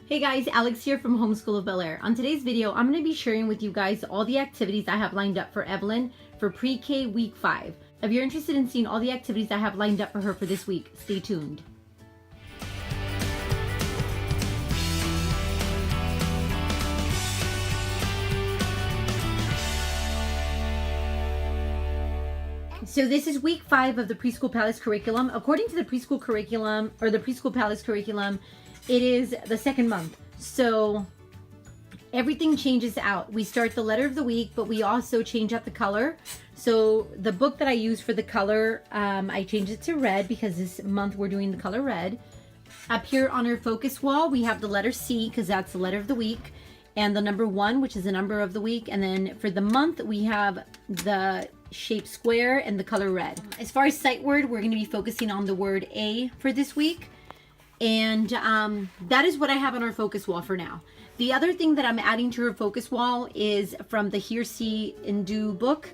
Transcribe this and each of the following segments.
Hey guys, Alex here from Homeschool of Bel-Air. On today's video, I'm going to be sharing with you guys all the activities I have lined up for Evelyn for Pre-K week 5. If you're interested in seeing all the activities I have lined up for her for this week, stay tuned. So this is week 5 of the Preschool Palace curriculum. According to the preschool curriculum, or the Preschool Palace curriculum, it is the second month. So everything changes out. We start the letter of the week, but we also change up the color. So the book that I use for the color, I changed it to red because this month we're doing the color red. Up here on our focus wall, we have the letter C because that's the letter of the week, and the number 1, which is the number of the week. And then for the month, we have the shape square and the color red. As far as sight word, we're going to be focusing on the word A for this week. And that is what I have on our focus wall for now. The other thing that I'm adding to her focus wall is from the Hear, See, and Do book,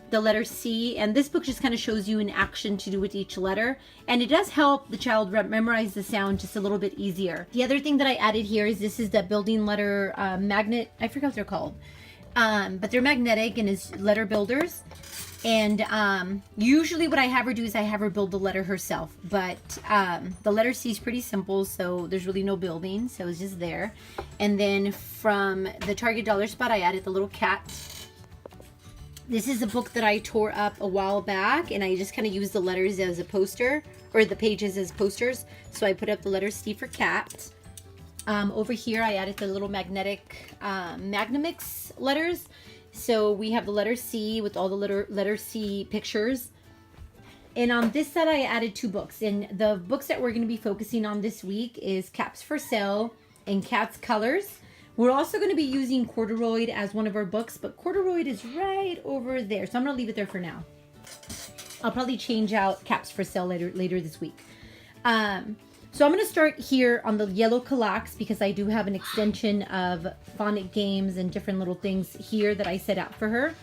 the letter C. And this book just kind of shows you an action to do with each letter. And it does help the child memorize the sound just a little bit easier. The other thing that I added here is this is the building letter magnet. I forgot what they're called. But they're magnetic and is letter builders. And usually what I have her do is I have her build the letter herself, but the letter C is pretty simple, so there's really no building, so it's just there. And then from the Target dollar spot, I added the little cat. This is a book that I tore up a while back, and I just kind of used the letters as a poster, or the pages as posters, so I put up the letter C for cat. Over here I added the little magnetic Magnamix letters. So we have the letter C with all the letter C pictures. And on this side, I added 2 books. And the books that we're going to be focusing on this week is Caps for Sale and Cat's Colors. We're also going to be using Corduroy as one of our books, but Corduroy is right over there. So I'm going to leave it there for now. I'll probably change out Caps for Sale later this week. So I'm going to start here on the yellow Calax because I do have an extension of phonic games and different little things here that I set out for her,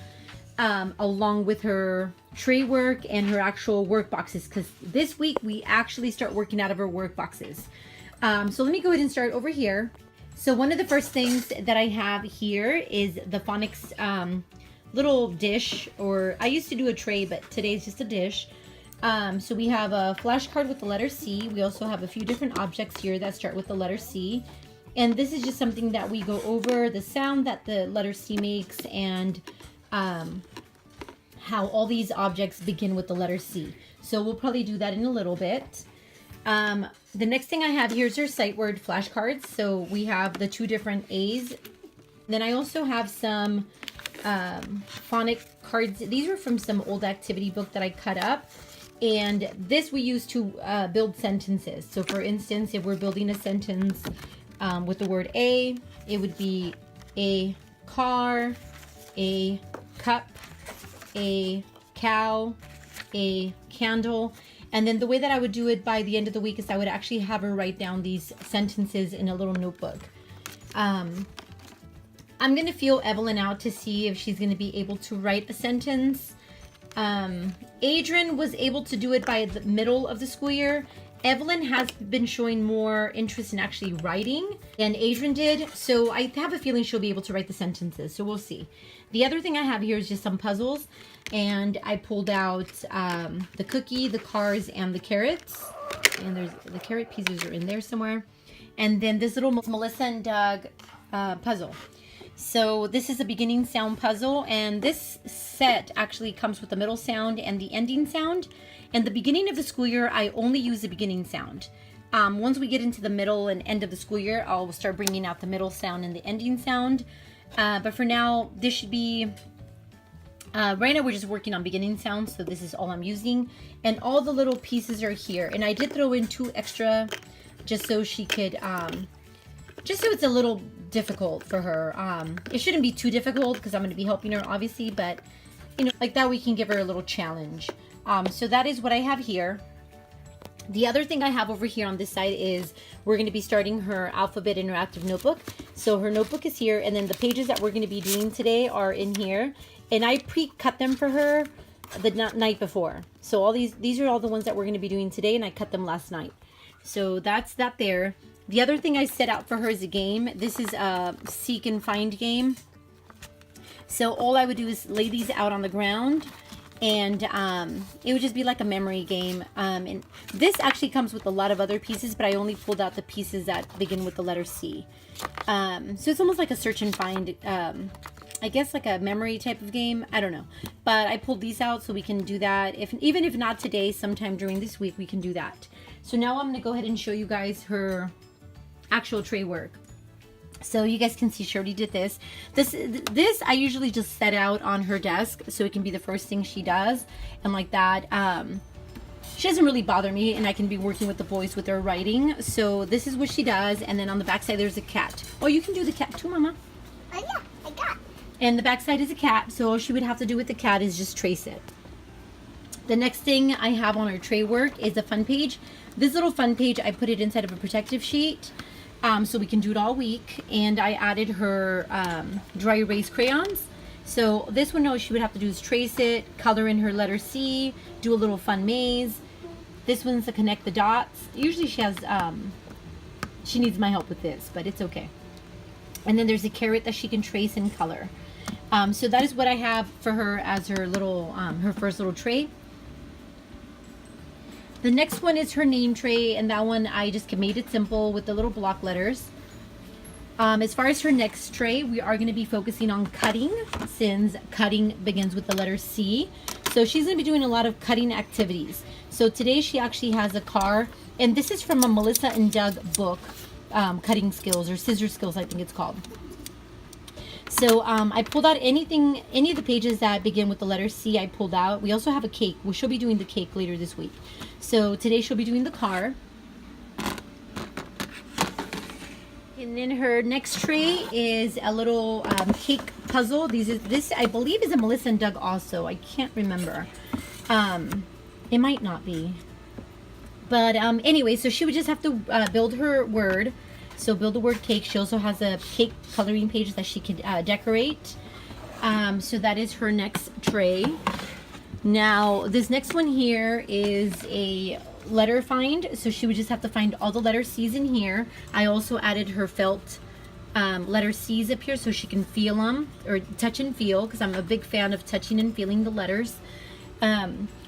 along with her tray work and her actual work boxes, because this week we actually start working out of her work boxes. So let me go ahead and start over here. So one of the first things that I have here is the Phonics little dish, or I used to do a tray, but today's just a dish. So we have a flashcard with the letter C. We also have a few different objects here that start with the letter C. And this is just something that we go over the sound that the letter C makes and how all these objects begin with the letter C. So we'll probably do that in a little bit. The next thing I have here is our sight word flashcards. So we have the 2 different A's. Then I also have some phonic cards. These are from some old activity book that I cut up. And this we use to build sentences. So for instance, if we're building a sentence with the word A, it would be a car, a cup, a cow, a candle. And then the way that I would do it by the end of the week is I would actually have her write down these sentences in a little notebook. I'm going to feel Evelyn out to see if she's going to be able to write a sentence. Adrian was able to do it by the middle of the school year. Evelyn has been showing more interest in actually writing than Adrian did, so I have a feeling she'll be able to write the sentences, so we'll see. The other thing I have here is just some puzzles, and I pulled out the cookie, the cars, and the carrots, and there's the carrot pieces are in there somewhere, and then this little Melissa and Doug puzzle. So this is a beginning sound puzzle, and this set actually comes with the middle sound and the ending sound. In the beginning of the school year, I only use the beginning sound. Once we get into the middle and end of the school year, I'll start bringing out the middle sound and the ending sound. But for now, this should be, right now we're just working on beginning sounds, so this is all I'm using. And all the little pieces are here. And I did throw in 2 extra just so she could, just so it's a little difficult for her. It shouldn't be too difficult because I'm going to be helping her obviously, but you know, like that we can give her a little challenge. So that is what I have here. The other thing I have over here on this side is we're going to be starting her alphabet interactive notebook. So her notebook is here, and then the pages that we're going to be doing today are in here, and I pre-cut them for her the night before. So all these are all the ones that we're going to be doing today, and I cut them last night. So that's that there. The other thing I set out for her is a game. This is a seek and find game. So all I would do is lay these out on the ground, and it would just be like a memory game. And this actually comes with a lot of other pieces, but I only pulled out the pieces that begin with the letter C. So it's almost like a search and find, I guess like a memory type of game. I don't know. But I pulled these out so we can do that. Even if not today, sometime during this week, we can do that. So now I'm going to go ahead and show you guys her actual tray work. So you guys can see she already did this. This I usually just set out on her desk so it can be the first thing she does. And like that, she doesn't really bother me, and I can be working with the boys with their writing. So this is what she does. And then on the back side, there's a cat. Oh, you can do the cat too, Mama. Oh yeah, I got. And the back side is a cat. So all she would have to do with the cat is just trace it. The next thing I have on her tray work is a fun page. This little fun page, I put it inside of a protective sheet. So we can do it all week. And I added her dry erase crayons. So this one, all she would have to do is trace it, color in her letter C, do a little fun maze. This one's to connect the dots. Usually she has, she needs my help with this, but it's okay. And then there's a carrot that she can trace and color. So that is what I have for her as her little, her first little tray. The next one is her name tray, and that one I just made it simple with the little block letters. As far as her next tray, we are going to be focusing on cutting, since cutting begins with the letter C. So she's going to be doing a lot of cutting activities. So today she actually has a car, and this is from a Melissa and Doug book, Cutting Skills, or Scissor Skills, I think it's called. So I pulled out any of the pages that begin with the letter C I pulled out. We also have a cake. Well, she'll be doing the cake later this week. So today she'll be doing the car. And then her next tray is a little cake puzzle. This I believe is a Melissa and Doug also. I can't remember. It might not be. But anyway, so she would just have to build her word. So build the word cake. She also has a cake coloring page that she can decorate. So that is her next tray. Now, this next one here is a letter find. So she would just have to find all the letter C's in here. I also added her felt letter C's up here so she can feel them, or touch and feel, because I'm a big fan of touching and feeling the letters.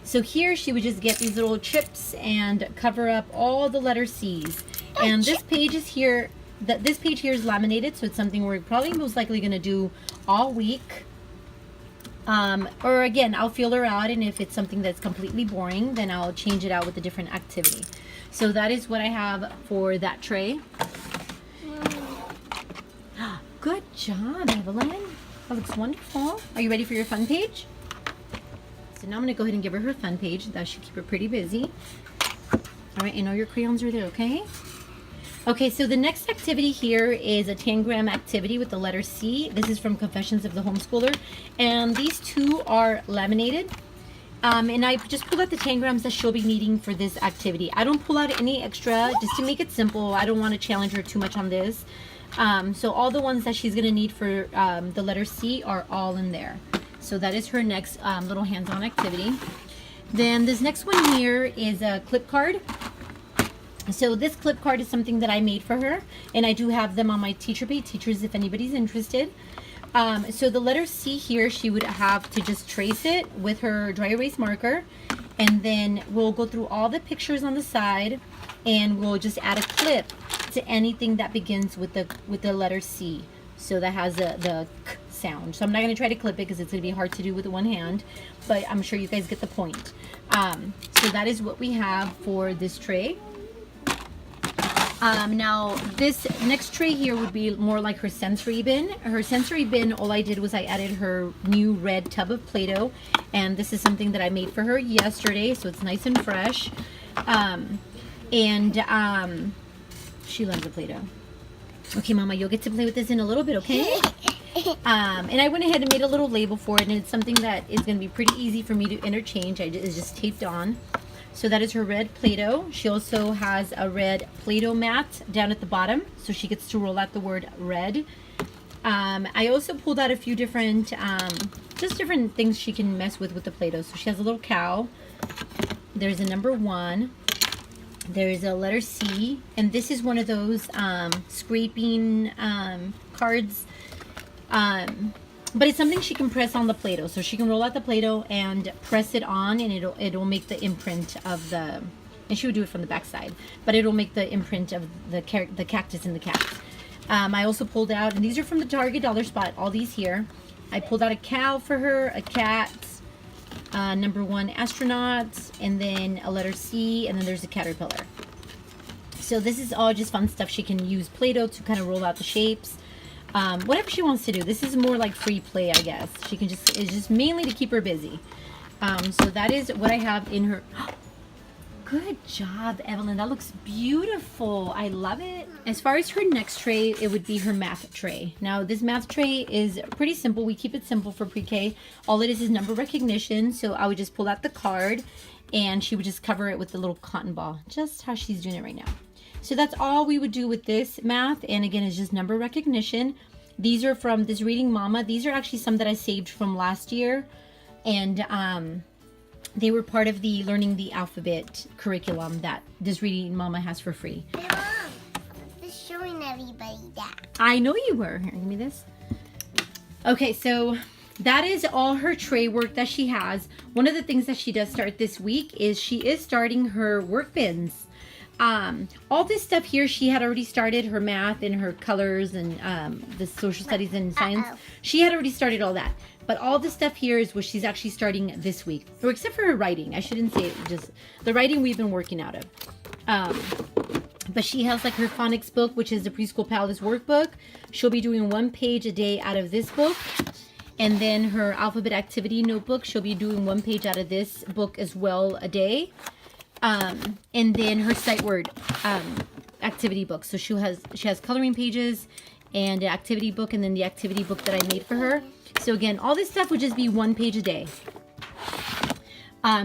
So here she would just get these little chips and cover up all the letter C's. And this page is here, this page here is laminated, so it's something we're probably most likely going to do all week. Or again, I'll feel her out, and if it's something that's completely boring, then I'll change it out with a different activity. So that is what I have for that tray. Good job, Evelyn. That looks wonderful. Are you ready for your fun page? So now I'm going to go ahead and give her fun page. That should keep her pretty busy. All right, and all your crayons are there, okay? Okay, so the next activity here is a tangram activity with the letter C. This is from Confessions of the Homeschooler. And these two are laminated. And I just pulled out the tangrams that she'll be needing for this activity. I don't pull out any extra, just to make it simple. I don't want to challenge her too much on this. So all the ones that she's going to need for the letter C are all in there. So that is her next little hands-on activity. Then this next one here is a clip card. So this clip card is something that I made for her, and I do have them on my teacher page, teachers, if anybody's interested. So the letter C here, she would have to just trace it with her dry erase marker, and then we'll go through all the pictures on the side, and we'll just add a clip to anything that begins with the letter C. So that has the K sound. So I'm not going to try to clip it because it's going to be hard to do with one hand, but I'm sure you guys get the point. So that is what we have for this tray. Now this next tray here would be more like her sensory bin. Her sensory bin, all I did was I added her new red tub of Play-Doh, and this is something that I made for her yesterday, so it's nice and fresh. She loves the Play-Doh. Okay, Mama, you'll get to play with this in a little bit, okay? And I went ahead and made a little label for it, and it's something that is going to be pretty easy for me to interchange. It's just taped on. So that is her red Play-Doh. She also has a red Play-Doh mat down at the bottom, so she gets to roll out the word red. I also pulled out a few different, just different things she can mess with the Play-Doh. So she has a little cow. There's a number 1. There's a letter C, and this is one of those scraping cards. But it's something she can press on the Play-Doh. So she can roll out the Play-Doh and press it on, and it'll make the imprint of the, and she would do it from the back side, but it'll make the imprint of the cactus in the cat. I also pulled out, and these are from the Target dollar spot, all these here. I pulled out a cow for her, a cat, number 1 astronaut, and then a letter C, and then there's a caterpillar. So this is all just fun stuff. She can use Play-Doh to kind of roll out the shapes. Whatever she wants to do. This is more like free play, I guess. She can just, it's just mainly to keep her busy. So that is what I have in her. Good job, Evelyn. That looks beautiful. I love it. As far as her next tray, it would be her math tray. Now, this math tray is pretty simple. We keep it simple for pre-K. All it is number recognition. So I would just pull out the card, and she would just cover it with the little cotton ball, just how she's doing it right now. So that's all we would do with this math. And again, it's just number recognition. These are from this Reading Mama. These are actually some that I saved from last year. And they were part of the Learning the Alphabet curriculum that this Reading Mama has for free. Mom, just showing everybody that. I know you were. Here, give me this. Okay, so that is all her tray work that she has. One of the things that she does start this week is she is starting her work bins. All this stuff here, she had already started her math and her colors and the social studies and science. She had already started all that. But all this stuff here is what she's actually starting this week. Or except for her writing. I shouldn't say it, just the writing we've been working out of. But she has like her phonics book, which is the Preschool Palace workbook. She'll be doing 1 page a day out of this book. And then her alphabet activity notebook, she'll be doing 1 page out of this book as well a day. And then her sight word activity book. So she has coloring pages and an activity book, and then the activity book that I made for her. So again, all this stuff would just be 1 page a day.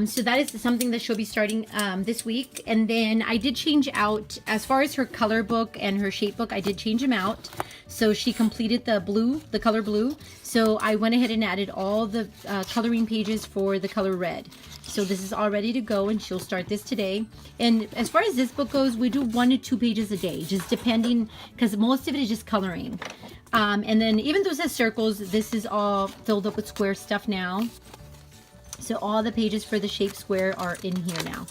So that is something that she'll be starting this week. And then I did change out, as far as her color book and her shape book, I did change them out. So she completed the blue, the color blue. So I went ahead and added all the coloring pages for the color red. So this is all ready to go, and she'll start this today. And as far as this book goes, we do 1 to 2 pages a day, just depending, because most of it is just coloring. And then even though it says circles, this is all filled up with square stuff now. So all the pages for the shape square are in here now.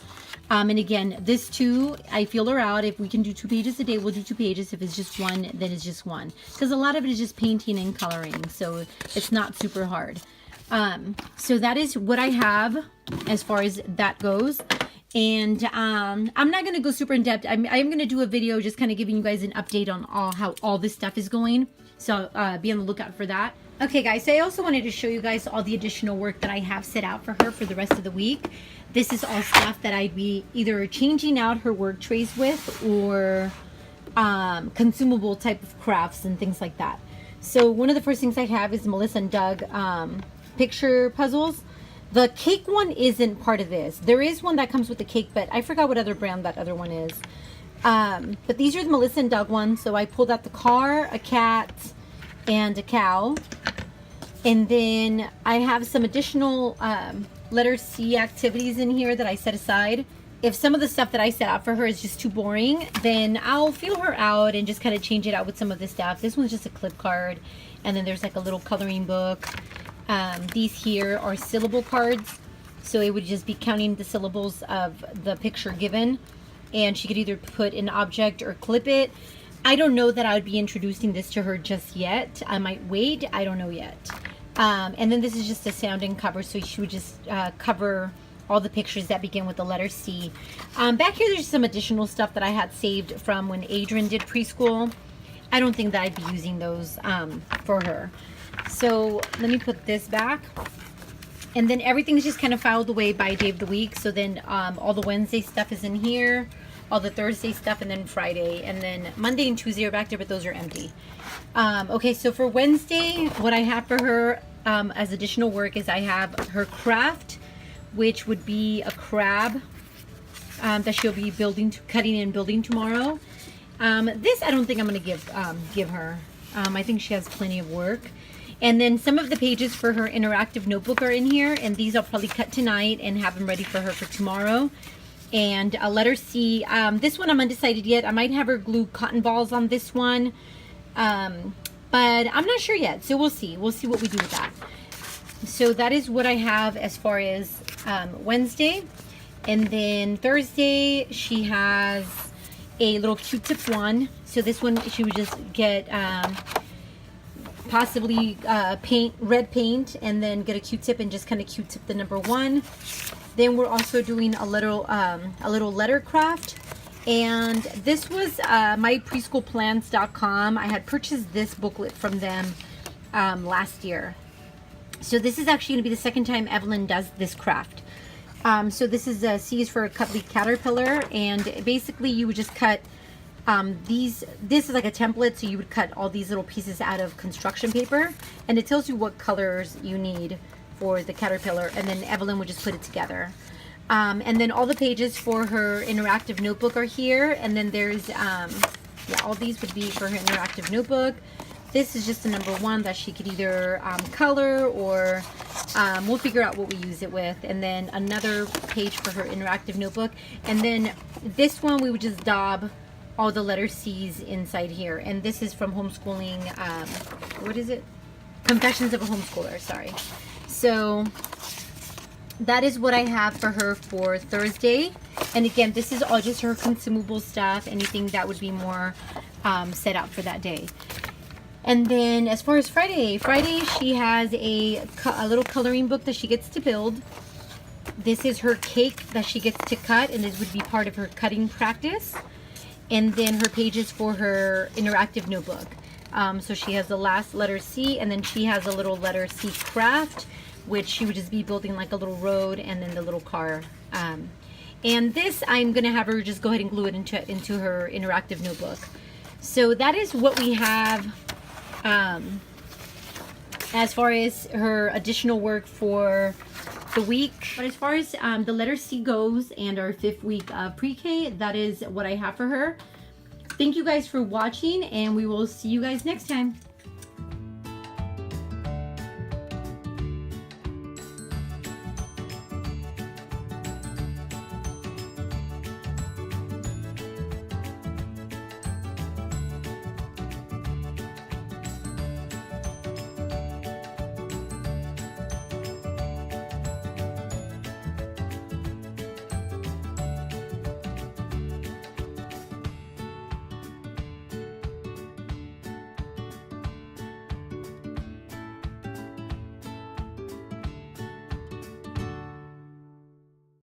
And again, this too, I feel her out. If we can do 2 pages a day, we'll do 2 pages. If it's just 1, then it's just 1. Because a lot of it is just painting and coloring, so it's not super hard. So that is what I have as far as that goes. And I'm not going to go super in depth. I'm going to do a video just kind of giving you guys an update on how all this stuff is going. So be on the lookout for that. Okay, guys, so I also wanted to show you guys all the additional work that I have set out for her for the rest of the week. This is all stuff that I'd be either changing out her work trays with, or consumable type of crafts and things like that. So one of the first things I have is Melissa and Doug picture puzzles. The cake one isn't part of this. There is one that comes with the cake, but I forgot what other brand that other one is. But these are the Melissa and Doug ones. So I pulled out the car, a cat, and a cow. And then I have some additional letter C activities in here that I set aside. If some of the stuff that I set out for her is just too boring, then I'll feel her out and just kind of change it out with some of this stuff. This one's just a clip card. And then there's like a little coloring book. These here are syllable cards. So it would just be counting the syllables of the picture given. And she could either put an object or clip it. I don't know that I would be introducing this to her just yet. I might wait. I don't know yet. And then this is just a sounding cover. So she would just cover all the pictures that begin with the letter C. Back here, there's some additional stuff that I had saved from when Adrian did preschool. I don't think that I'd be using those for her. So let me put this back. And then everything's just kind of filed away by day of the week. So then all the Wednesday stuff is in here, all the Thursday stuff, and then Friday. And then Monday and Tuesday are back there, but those are empty. Okay, so for Wednesday, what I have for her as additional work is I have her craft, which would be a crab that she'll be cutting and building tomorrow. This I don't think I'm going to give her. I think she has plenty of work. And then some of the pages for her interactive notebook are in here, and these I'll probably cut tonight and have them ready for her for tomorrow. and a letter C. This one I'm undecided yet. I might have her glue cotton balls on this one, but I'm not sure yet, so we'll see. We'll see what we do with that. So that is what I have as far as Wednesday. And then Thursday, she has a little Q-tip one. So this one, she would just get possibly red paint, and then get a Q-tip and just kind of Q-tip the number 1. Then we're also doing a little letter craft. And this was mypreschoolplans.com. I had purchased this booklet from them last year. So this is actually going to be the second time Evelyn does this craft. So this is C is for a cuddly caterpillar, and basically you would just cut this is like a template, so you would cut all these little pieces out of construction paper, and it tells you what colors you need for the caterpillar, and then Evelyn would just put it together. And then all the pages for her interactive notebook are here, and then there's yeah, all these would be for her interactive notebook. This is just the number 1 that she could either color, or we'll figure out what we use it with. And then another page for her interactive notebook. And then this one, we would just daub all the letter C's inside here. And this is from Homeschooling, what is it? Confessions of a Homeschooler, sorry. So that is what I have for her for Thursday. And again, this is all just her consumable stuff, anything that would be more set out for that day. And then as far as Friday, she has a little coloring book that she gets to build. This is her cake that she gets to cut, and this would be part of her cutting practice. And then her pages for her interactive notebook. So she has the last letter C, and then she has a little letter C craft, which she would just be building like a little road and then the little car. And this, I'm going to have her just go ahead and glue it into her interactive notebook. So that is what we have as far as her additional work for the week. But as far as the letter C goes, and our 5th week of pre-K, that is what I have for her. Thank you guys for watching, and we will see you guys next time.